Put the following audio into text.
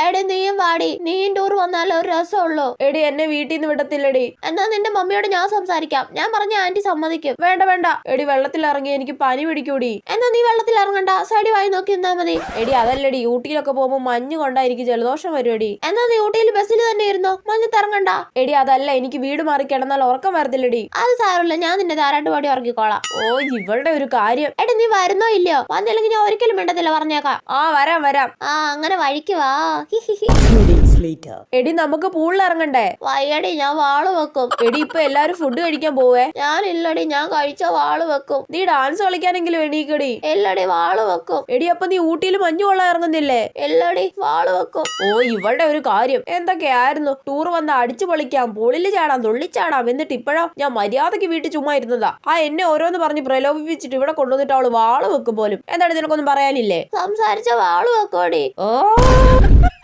എടി നീയും വാടി, നീയും ടൂർ വന്നാലേ ഒരു രസമുള്ളൂ. എടി എന്നെ വീട്ടിൽ നിന്ന് വിടത്തില്ലടി. എന്നാ നിന്റെ മമ്മിയോട് ഞാൻ സംസാരിക്കാം. ഞാൻ പറഞ്ഞ ആന്റി സമ്മതിക്കും. വേണ്ട വേണ്ട എടി, വെള്ളത്തിൽ ഇറങ്ങി എനിക്ക് പനി പിടിക്കൂടി. എന്നാ നീ വെള്ളത്തിൽ ഇറങ്ങണ്ട, സൈഡിൽ വായി നോക്കി നിന്നാ മതി. എടി അതല്ലടി, ഊട്ടിയിലൊക്കെ പോകുമ്പോ മഞ്ഞ് കൊണ്ടാ എനിക്ക് ജലദോഷം വരുമെടി. എന്നാ നീ ഊട്ടിയിൽ ബസ്സിൽ തന്നെ ഇരുന്നോ, മഞ്ഞത്ത് ഇറങ്ങണ്ട. എടി അതല്ല, എനിക്ക് വീട് മാറി കിടന്നാൽ ഉറക്കം വരത്തില്ലടി. അത് സാരമില്ല, ഞാൻ നിന്റെ താരാട്ട് പാടി ഉറങ്ങിക്കോളാം. ഓ ഇവളുടെ ഒരു കാര്യം. എടി നീ വരുന്നോ ഇല്ലയോ? വന്നില്ലെങ്കിൽ ഞാൻ ഒരിക്കലും മിണ്ടത്തില്ല, പറഞ്ഞേക്കാം. ആ വരാം വരാം. ആ അങ്ങനെ വഴിക്ക് വാ. എടി നമുക്ക് പൂളിൽ ഇറങ്ങണ്ടേ? വയ്യടി, ഞാൻ വാള് വെക്കും. എടി ഇപ്പൊ എല്ലാരും ഫുഡ് കഴിക്കാൻ പോവേ. ഞാനില്ലടി, ഞാൻ കഴിച്ച വാള് വെക്കും. നീ ഡാൻസ് കളിക്കാനെങ്കിലും എണീക്കടി. എല്ലടി, വാള് വെക്കും. എടി അപ്പൊ നീ ഊട്ടിയിൽ മഞ്ഞു കൊള്ളാൻ ഇറങ്ങുന്നില്ലേ? എല്ലടി, വാള് വെക്കും. ഓ ഇവളുടെ ഒരു കാര്യം. എന്തൊക്കെയായിരുന്നു, ടൂർ വന്ന അടിച്ചു പൊളിക്കാം, പൂളിൽ ചാടാം, തുള്ളിച്ചാടാം. എന്നിട്ട് ഇപ്പോഴോ ഞാൻ മര്യാദക്ക് വീട്ടിൽ ചുമ്മാ ഇരുന്നതാ. എന്നെ ഓരോന്ന് പറഞ്ഞ് പ്രലോഭിപ്പിച്ചിട്ട് ഇവിടെ കൊണ്ടുവന്നിട്ട് അവള് വാള് വെക്കും പോലും. എന്താണ് നിനക്കൊന്നും പറയാനില്ലേ? സംസാരിച്ച വാള് വെക്കോടി. ഓ